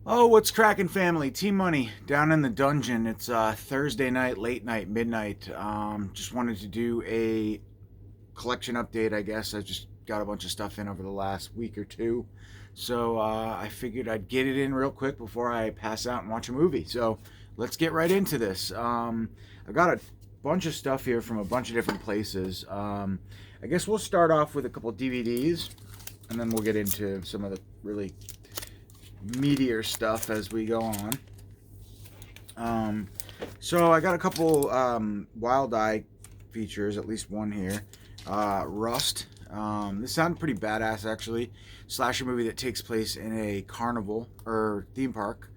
Oh, what's cracking, family? Team Money down in the dungeon. It's Thursday night, late night, midnight. Just wanted to do a collection update, I guess. I just got a bunch of stuff in over the last week or two. So I figured I'd get it in real quick before I pass out and watch a movie. So let's get right into this. I got a bunch of stuff here from a bunch of different places. I guess we'll start off with a couple DVDs, and then we'll get into some of the really meatier stuff as we go on. Um, so I got a couple Wild Eye features, at least one here. Rust. This sounded pretty badass, actually. Slasher movie that takes place in a carnival or theme park.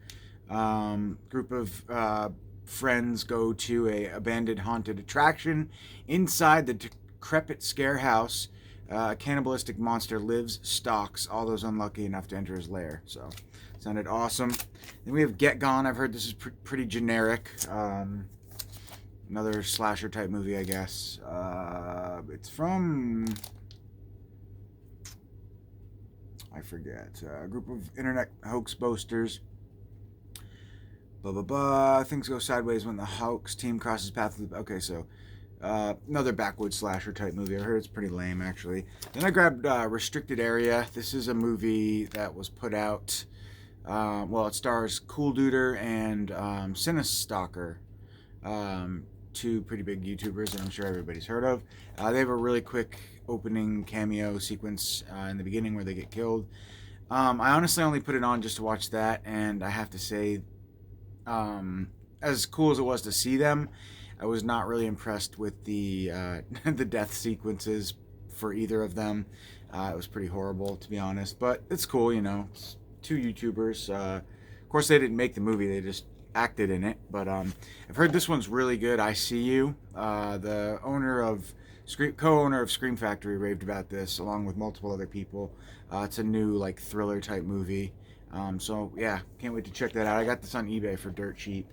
Group of friends go to a abandoned haunted attraction. Inside the decrepit scare house, a cannibalistic monster lives, stalks all those unlucky enough to enter his lair. So, sounded awesome. Then we have Get Gone. I've heard this is pretty generic. Another slasher type movie, I guess. It's from, I forget, a group of internet hoax boasters. Blah blah blah. Things go sideways when the hoax team crosses paths. Okay, so another backwoods slasher type movie. I heard it's pretty lame, actually. Then I grabbed Restricted Area. This is a movie that was put out. Well, it stars Cool Duder and Cinestalker, two pretty big YouTubers that I'm sure everybody's heard of. They have a really quick opening cameo sequence in the beginning where they get killed. I honestly only put it on just to watch that, and I have to say, as cool as it was to see them, I was not really impressed with the the death sequences for either of them. It was pretty horrible, to be honest, but it's cool, you know. It's two YouTubers. Of course, they didn't make the movie; they just acted in it. But I've heard this one's really good. I See You, the owner of co-owner of Scream Factory, raved about this along with multiple other people. It's a new like thriller type movie. So yeah, can't wait to check that out. I got this on eBay for dirt cheap.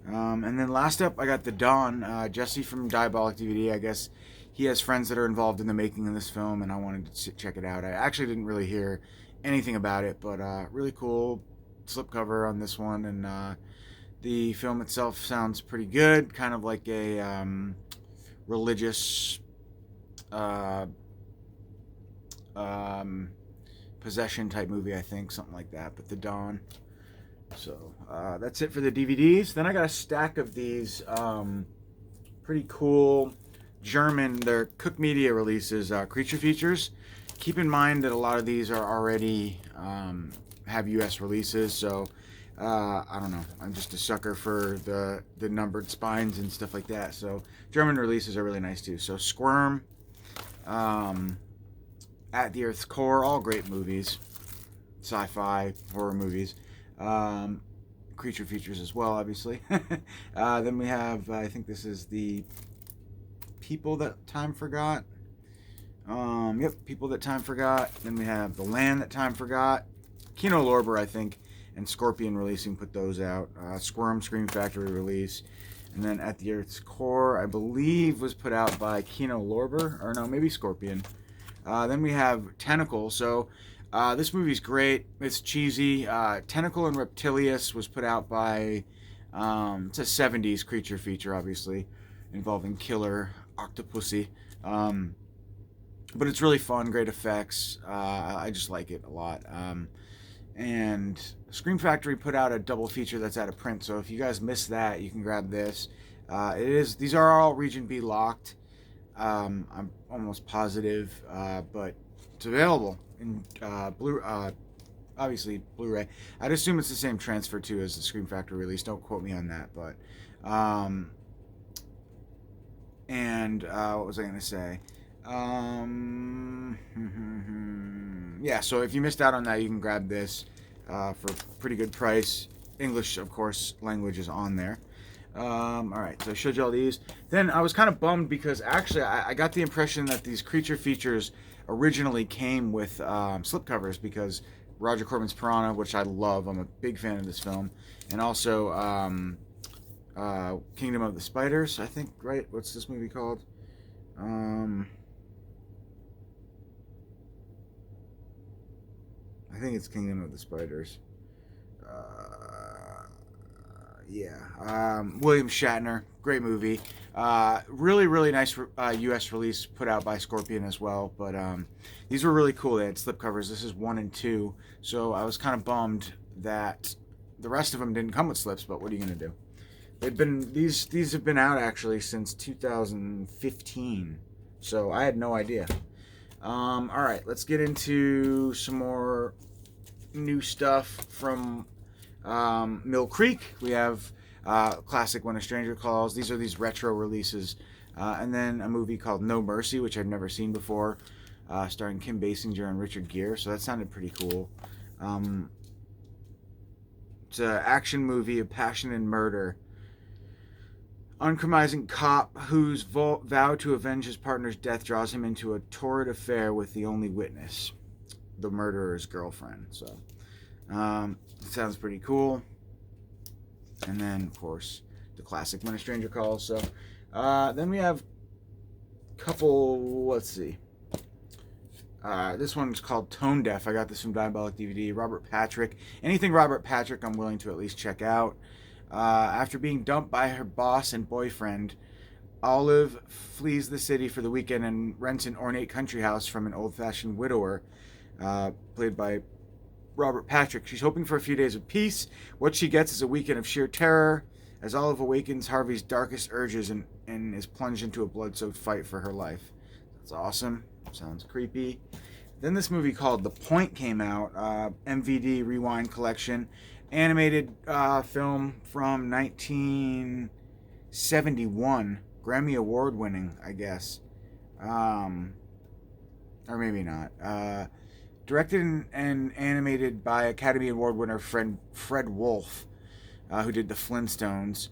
And then last up, I got the Dawn, Jesse from Diabolic DVD. I guess he has friends that are involved in the making of this film, and I wanted to check it out. I actually didn't really hear anything about it, but really cool slipcover on this one, and the film itself sounds pretty good, kind of like a religious uh, um, possession type movie, I think, something like that. But the Dawn. So that's it for the DVDs. Then I got a stack of these pretty cool German, they're Cook Media releases, creature features. Keep in mind that a lot of these are already have U.S. releases, so I don't know. I'm just a sucker for the numbered spines and stuff like that. So German releases are really nice too. So Squirm, um, At the Earth's Core, all great movies, sci-fi horror movies. Um, Creature features as well, obviously. Then we have, I think this is the People That Time Forgot. Yep, People That Time Forgot. Then we have The Land That Time Forgot. Kino Lorber, I think, and Scorpion Releasing put those out. Squirm, Scream Factory release. And then At the Earth's Core, I believe, was put out by Kino Lorber. Or no, maybe Scorpion. Then we have Tentacle. So this movie's great. It's cheesy. Tentacle and Reptilius was put out by, it's a 70s creature feature, obviously, involving killer octopussy. Um, but it's really fun, great effects. I just like it a lot. And Scream Factory put out a double feature that's out of print. So if you guys missed that, you can grab this. These are all Region B locked. I'm almost positive, but it's available in obviously Blu-ray. I'd assume it's the same transfer too as the Scream Factory release. Don't quote me on that, but um, and what was I gonna say? Yeah, so if you missed out on that, you can grab this for a pretty good price. English, of course, language is on there. All right, so I showed you all these. Then I was kind of bummed because actually I got the impression that these creature features originally came with slipcovers because Roger Corman's Piranha, which I love, I'm a big fan of this film, and also Kingdom of the Spiders, I think, right? What's this movie called? Um, I think it's Kingdom of the Spiders. Yeah, William Shatner, great movie. Really, really nice U.S. release put out by Scorpion as well. But these were really cool. They had slipcovers. This is 1 and 2, so I was kind of bummed that the rest of them didn't come with slips. But what are you gonna do? They've been these have been out actually since 2015, so I had no idea. All right, let's get into some more new stuff from Mill Creek. We have classic When a Stranger Calls. These are these retro releases. And then a movie called No Mercy, which I've never seen before, starring Kim Basinger and Richard Gere. So that sounded pretty cool. It's an action movie of passion and murder. Uncompromising cop whose vow to avenge his partner's death draws him into a torrid affair with the only witness, the murderer's girlfriend. So it sounds pretty cool. And then, of course, the classic When a Stranger Calls. So then we have a couple, let's see. This one's called Tone Deaf. I got this from Diabolic DVD. Robert Patrick. Anything Robert Patrick I'm willing to at least check out. After being dumped by her boss and boyfriend, Olive flees the city for the weekend and rents an ornate country house from an old-fashioned widower, played by Robert Patrick. She's hoping for a few days of peace. What she gets is a weekend of sheer terror as Olive awakens Harvey's darkest urges and is plunged into a blood-soaked fight for her life. That's awesome. Sounds creepy. Then this movie called The Point came out, MVD Rewind Collection, animated film from 1971, Grammy Award winning, I guess, or maybe not. Directed and animated by Academy Award winner Fred Wolf, who did The Flintstones.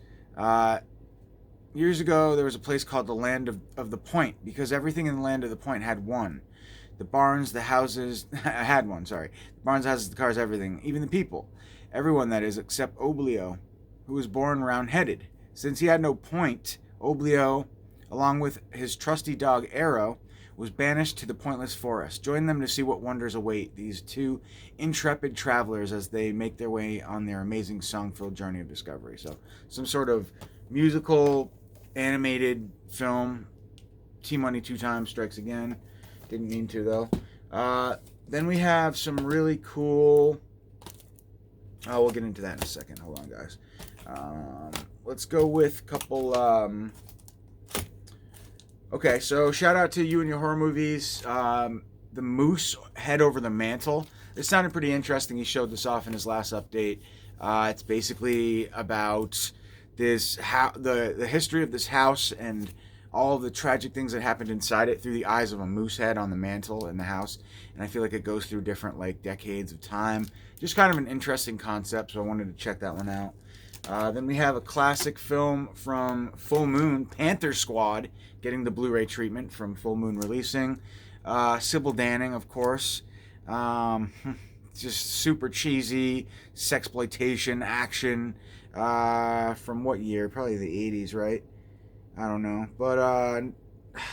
Years ago, there was a place called the Land of the Point, because everything in the Land of the Point had one. The barns, the houses, had one, sorry. The barns, the houses, the cars, everything, even the people. Everyone, that is, except Oblio, who was born round-headed. Since he had no point, Oblio, along with his trusty dog Arrow, was banished to the pointless forest. Join them to see what wonders await these two intrepid travelers as they make their way on their amazing song-filled journey of discovery. So, some sort of musical, animated film. T-Money 2 times strikes again. Didn't mean to, though. Then we have some really cool... we'll get into that in a second. Hold on, guys. Let's go with a couple... Okay, so shout out to You and Your Horror Movies. The Moose Head Over the Mantle. This sounded pretty interesting. He showed this off in his last update. It's basically about this the history of this house and all of the tragic things that happened inside it through the eyes of a moose head on the mantle in the house. And I feel like it goes through different decades of time. Just kind of an interesting concept, so I wanted to check that one out. Then we have a classic film from Full Moon, Panther Squad, getting the Blu-ray treatment from Full Moon releasing. Sybil Danning, of course. Just super cheesy, sexploitation, action. From what year? Probably the 80s, right? I don't know. But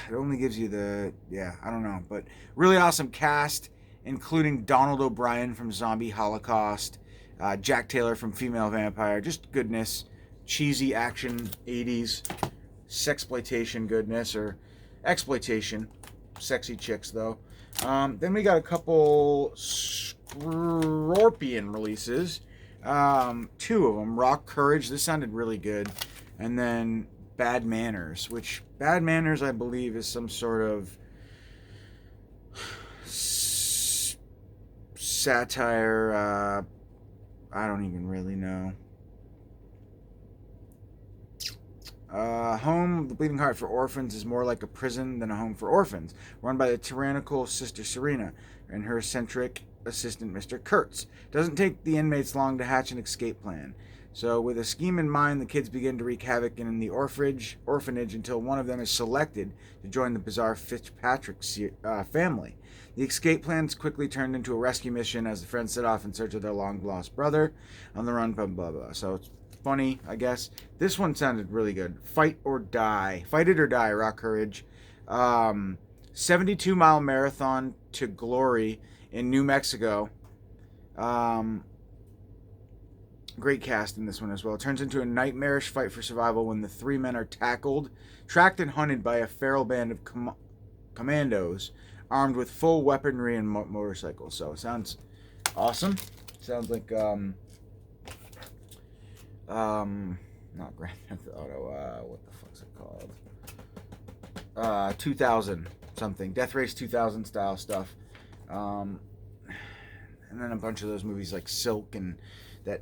it only gives you I don't know. But really awesome cast, including Donald O'Brien from Zombie Holocaust, Jack Taylor from Female Vampire. Just goodness. Cheesy action 80s. Sexploitation goodness, or exploitation. Sexy chicks, though. Then we got a couple Scorpion releases. 2 of them. Rock Courage. This sounded really good. And then Bad Manners, which Bad Manners, I believe, is some sort of satire. I don't even really know. Home, the Bleeding Heart for Orphans, is more like a prison than a home for orphans, run by the tyrannical Sister Serena and her eccentric assistant, Mr. Kurtz. Doesn't take the inmates long to hatch an escape plan. So, with a scheme in mind, the kids begin to wreak havoc in the orphanage until one of them is selected to join the bizarre Fitzpatrick family. The escape plan is quickly turned into a rescue mission as the friends set off in search of their long-lost brother on the run, blah, blah, blah. So, it's funny, I guess. This one sounded really good. Fight It or Die, Rock Courage. 72-mile marathon to glory in New Mexico. Great cast in this one as well. It turns into a nightmarish fight for survival when the three men are tackled, tracked, and hunted by a feral band of commandos armed with full weaponry and motorcycles. So it sounds awesome. Sounds like not Grand Theft Auto. What the fuck's it called? 2000 something. Death Race 2000 style stuff. And then a bunch of those movies like Silk and that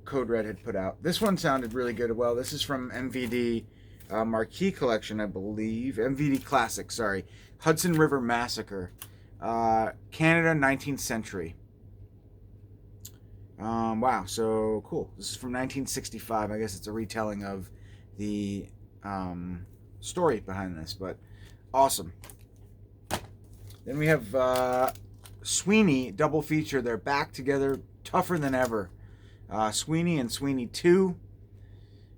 Code Red had put out. This one sounded really good. Well, this is from MVD Marquee Collection, I believe. MVD Classic, sorry. Hudson River Massacre. Canada, 19th century. Wow, so cool. This is from 1965. I guess it's a retelling of the story behind this, but awesome. Then we have Sweeney, double feature. They're back together, tougher than ever. Sweeney and Sweeney 2.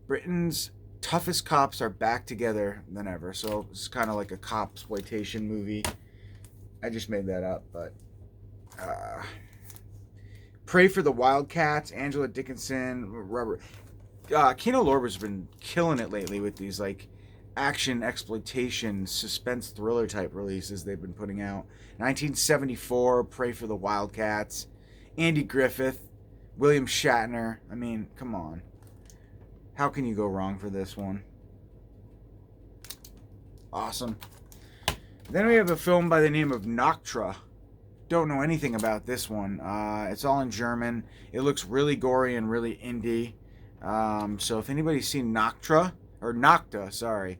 Britain's toughest cops are back together than ever. So it's kind of like a cop-exploitation movie. I just made that up, but... Pray for the Wildcats, Angela Dickinson, Robert... Kino Lorber's been killing it lately with these, like, action, exploitation, suspense thriller type releases they've been putting out. 1974, Pray for the Wildcats. Andy Griffith, William Shatner. I mean, come on. How can you go wrong for this one? Awesome. Then we have a film by the name of Noctra. Don't know anything about this one. It's all in German. It looks really gory and really indie. So if anybody's seen Noctra, or Nocta, sorry,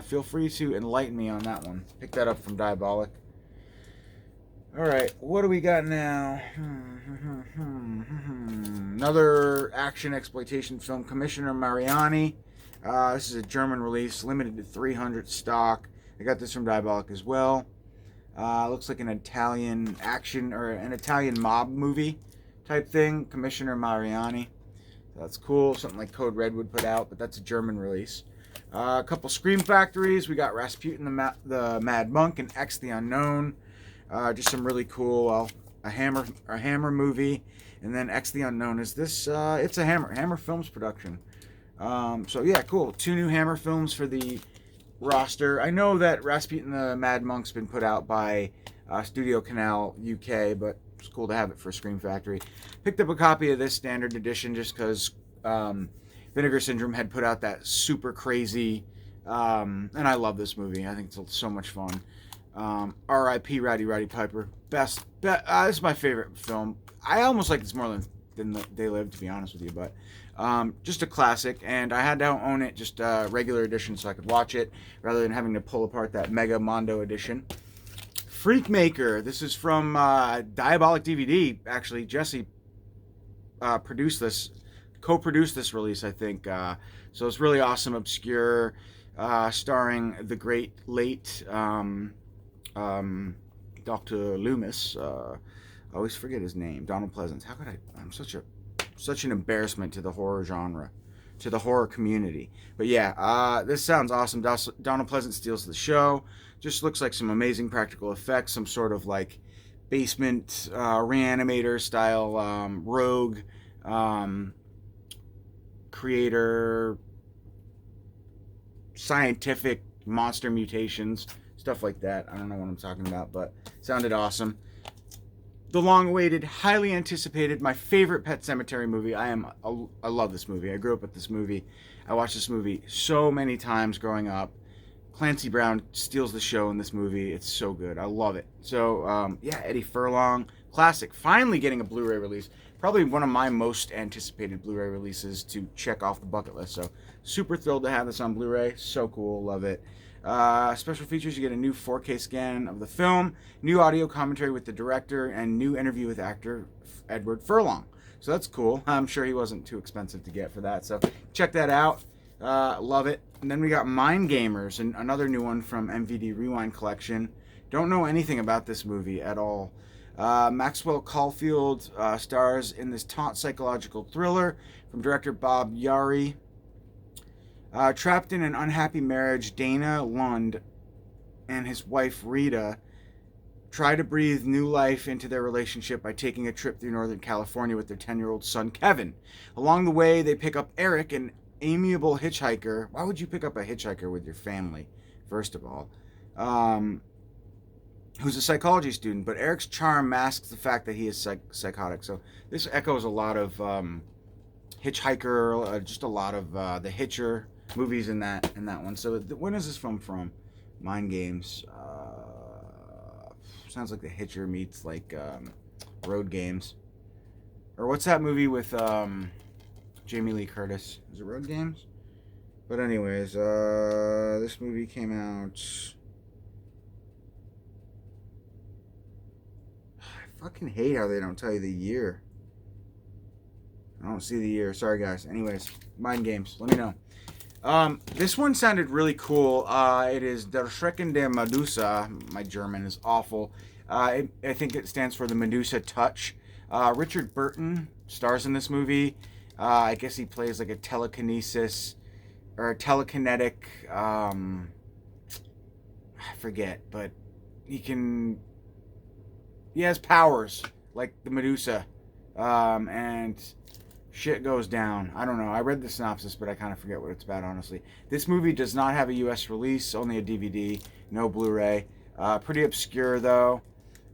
feel free to enlighten me on that one. Pick that up from Diabolic. Alright, what do we got now? Another action exploitation film, Commissioner Mariani. This is a German release, limited to 300 stock. I got this from Diabolic as well. Looks like an Italian action or an Italian mob movie type thing. Commissioner Mariani. That's cool. Something like Code Red would put out, but that's a German release. A couple Scream Factories. We got Rasputin the Mad Monk and X the Unknown. Just some really cool. A Hammer movie, and then X the Unknown is this. It's a Hammer Films production. So yeah, cool. 2 new Hammer films for the roster. I know that Rasputin the Mad Monk's been put out by Studio Canal UK, but it's cool to have it for Scream Factory. Picked up a copy of this standard edition just because Vinegar Syndrome had put out that super crazy, and I love this movie. I think it's so much fun. R.I.P. Roddy Piper. This is my favorite film. I almost like this more than They Live, to be honest with you, but just a classic, and I had to own it just regular edition so I could watch it rather than having to pull apart that Mega Mondo edition. Freakmaker. This is from Diabolic DVD. Actually, Jesse co-produced this release, I think. So it's really awesome, obscure, starring the great late Dr. Loomis. I always forget his name. Donald Pleasance. How could I? I'm such an embarrassment to the horror genre, to the horror community. But yeah, this sounds awesome. Donald Pleasance steals the show. Just looks like some amazing practical effects, some sort of like basement Reanimator style rogue creator, scientific monster mutations, stuff like that. I don't know what I'm talking about, but sounded awesome. The long-awaited, highly anticipated, my favorite Pet Sematary movie. I love this movie. I grew up with this movie. I watched this movie so many times growing up. Clancy Brown steals the show in this movie. It's so good. I love it. So, yeah, Eddie Furlong. Classic. Finally getting a Blu-ray release. Probably one of my most anticipated Blu-ray releases to check off the bucket list. So, super thrilled to have this on Blu-ray. So cool. Love it. Special features, you get a new 4K scan of the film, new audio commentary with the director, and new interview with actor Edward Furlong. So that's cool. I'm sure he wasn't too expensive to get for that. So check that out. Love it. And then we got Mind Gamers, and another new one from MVD Rewind Collection. Don't know anything about this movie at all. Maxwell Caulfield stars in this taut psychological thriller from director Bob Yari. Trapped in an unhappy marriage, Dana Lund and his wife Rita try to breathe new life into their relationship by taking a trip through Northern California with their 10-year-old son, Kevin. Along the way, they pick up Eric, an amiable hitchhiker. Why would you pick up a hitchhiker with your family, first of all? Who's a psychology student, but Eric's charm masks the fact that he is psychotic. So this echoes a lot of Hitchhiker, just a lot of the Hitcher movies in that one. So when is this film from? Mind Games. Sounds like the Hitcher meets like Road Games. Or what's that movie with Jamie Lee Curtis? Is it Road Games? But anyways, this movie came out. I fucking hate how they don't tell you the year. I don't see the year. Sorry, guys. Anyways, Mind Games. Let me know. This one sounded really cool. It is Der Schrecken der Medusa. My German is awful. I think it stands for the Medusa Touch. Richard Burton stars in this movie. I guess he plays like a telekinesis or a telekinetic. I forget, but he has powers like the Medusa, and shit goes down. I don't know. I read the synopsis, but I kind of forget what it's about, honestly. This movie does not have a U.S. release, only a DVD, no Blu-ray. Pretty obscure, though.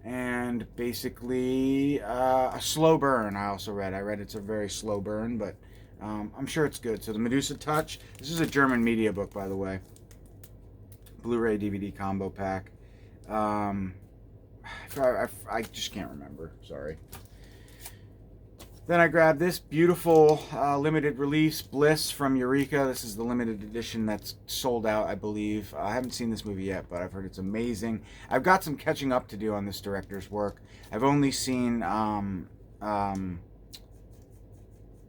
And basically, a slow burn, I also read. I read it's a very slow burn, but I'm sure it's good. So the Medusa Touch. This is a German media book, by the way. Blu-ray DVD combo pack. I just can't remember. Sorry. Then I grabbed this beautiful limited release, Bliss from Eureka. This is the limited edition that's sold out, I believe. I haven't seen this movie yet, but I've heard it's amazing. I've got some catching up to do on this director's work. I've only seen the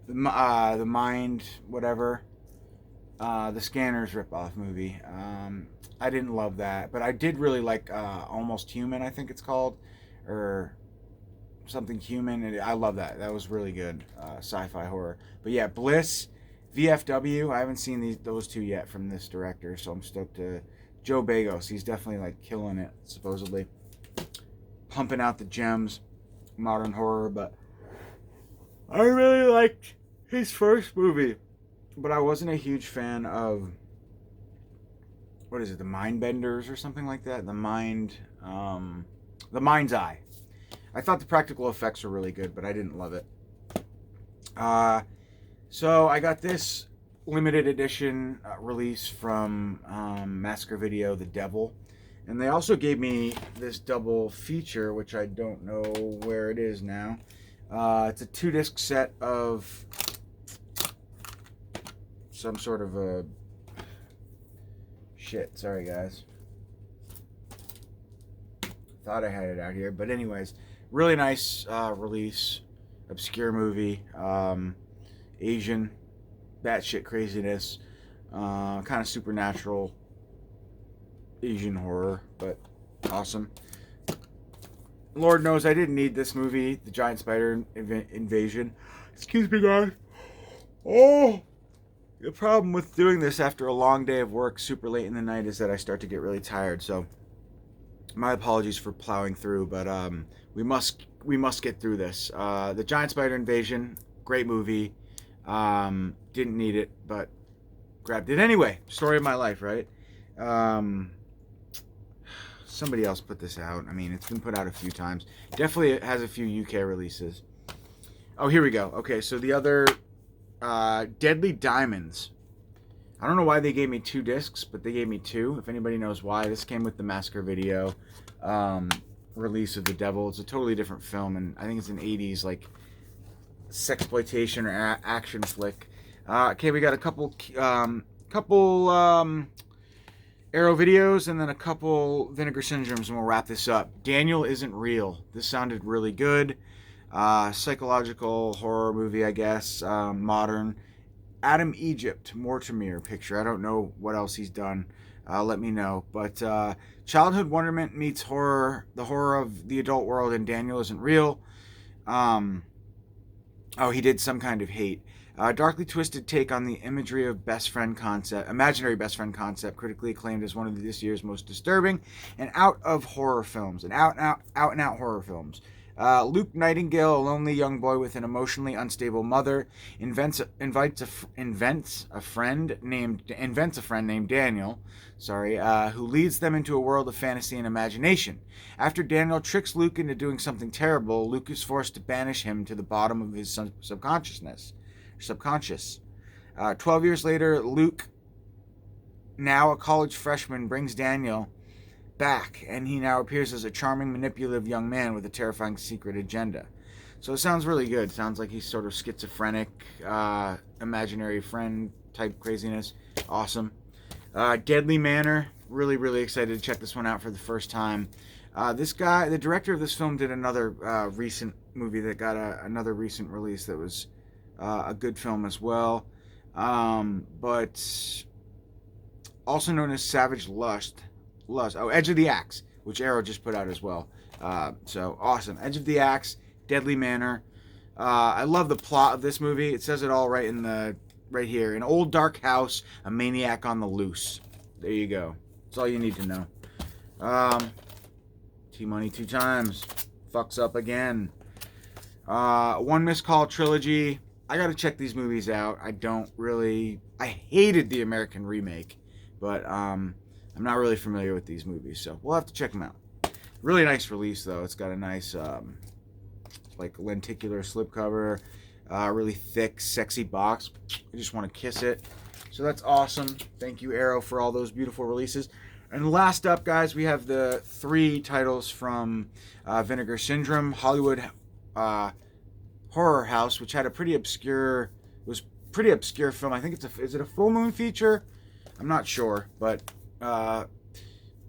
Mind, whatever, the Scanners ripoff movie. I didn't love that, but I did really like Almost Human, I think it's called, or something human, and I love that. That was really good sci-fi horror. But yeah, Bliss, VFW. I haven't seen those two yet from this director, so I'm stoked to. Joe Bagos, he's definitely like killing it, supposedly, pumping out the gems, modern horror. But I really liked his first movie, but I wasn't a huge fan of, what is it, the Mindbenders or something like that. The Mind's Eye. I thought the practical effects were really good, but I didn't love it. So I got this limited edition release from Massacre Video, The Devil. And they also gave me this double feature, which I don't know where it is now. It's a 2-disc set of some sort of a... Shit, sorry guys. Thought I had it out here, but anyways... Really nice release, obscure movie, Asian, batshit craziness, kind of supernatural Asian horror, but awesome. Lord knows I didn't need this movie, The Giant Spider Invasion. Excuse me, guys. Oh, the problem with doing this after a long day of work super late in the night is that I start to get really tired, so my apologies for plowing through, but we must get through this. The Giant Spider Invasion, great movie. Didn't need it, but grabbed it anyway. Story of my life, right? Somebody else put this out. I mean, it's been put out a few times. Definitely it has a few UK releases. Oh, here we go. Okay, so the other Deadly Diamonds. I don't know why they gave me 2 discs, but they gave me 2. If anybody knows why, this came with the Massacre Video release of The Devil. It's a totally different film, and I think it's an 80s like sexploitation or action flick. Okay, we got a couple Arrow videos and then a couple Vinegar Syndromes, and we'll wrap this up. Daniel Isn't Real. This sounded really good. Psychological horror movie, I guess. Modern. Adam Egypt, Mortimer picture. I don't know what else he's done. Let me know. But childhood wonderment meets horror, the horror of the adult world, and Daniel Isn't Real. Oh, he did Some Kind of Hate. Darkly twisted take on the imagery of best friend concept, imaginary best friend concept, critically acclaimed as one of this year's most disturbing and out of horror films, and out and out horror films. Luke Nightingale, a lonely young boy with an emotionally unstable mother, invents a friend named Daniel, who leads them into a world of fantasy and imagination. After Daniel tricks Luke into doing something terrible, Luke is forced to banish him to the bottom of his subconscious. 12 years later, Luke, now a college freshman, brings Daniel back, and he now appears as a charming, manipulative young man with a terrifying secret agenda. So it sounds really good. Sounds like he's sort of schizophrenic, imaginary friend type craziness. Awesome. Deadly Manor. Really, really excited to check this one out for the first time. This guy, the director of this film, did another recent movie that got another recent release that was a good film as well. But also known as Savage Lust. Oh, Edge of the Axe, which Arrow just put out as well. So awesome. Edge of the Axe, Deadly Manor. I love the plot of this movie. It says it all right here. An old dark house, a maniac on the loose. There you go. That's all you need to know. T-Money 2 times. Fucks up again. One Missed Call trilogy. I gotta check these movies out. I hated the American remake, but I'm not really familiar with these movies, so we'll have to check them out. Really nice release, though. It's got a nice, like, lenticular slipcover, really thick, sexy box. I just want to kiss it. So that's awesome. Thank you, Arrow, for all those beautiful releases. And last up, guys, we have the 3 titles from Vinegar Syndrome, Hollywood Horror House, which had a pretty obscure film. I think is it a full moon feature? I'm not sure, but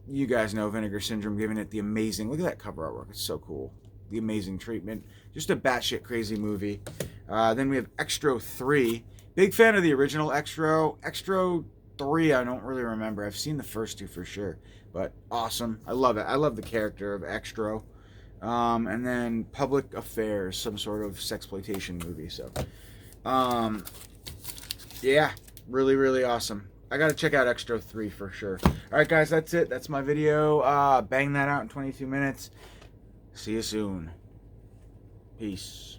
you guys know Vinegar Syndrome, giving it the amazing, look at that cover artwork, it's so cool. The amazing treatment. Just a batshit crazy movie. Then we have Extro 3. Big fan of the original Extro. Extro 3, I don't really remember. I've seen the first 2 for sure, but awesome. I love it. I love the character of Extro. And then Public Affairs, some sort of sexploitation movie. So, yeah, really, really awesome. I gotta check out Extro 3 for sure. Alright, guys, that's it. That's my video. Bang that out in 22 minutes. See you soon. Peace.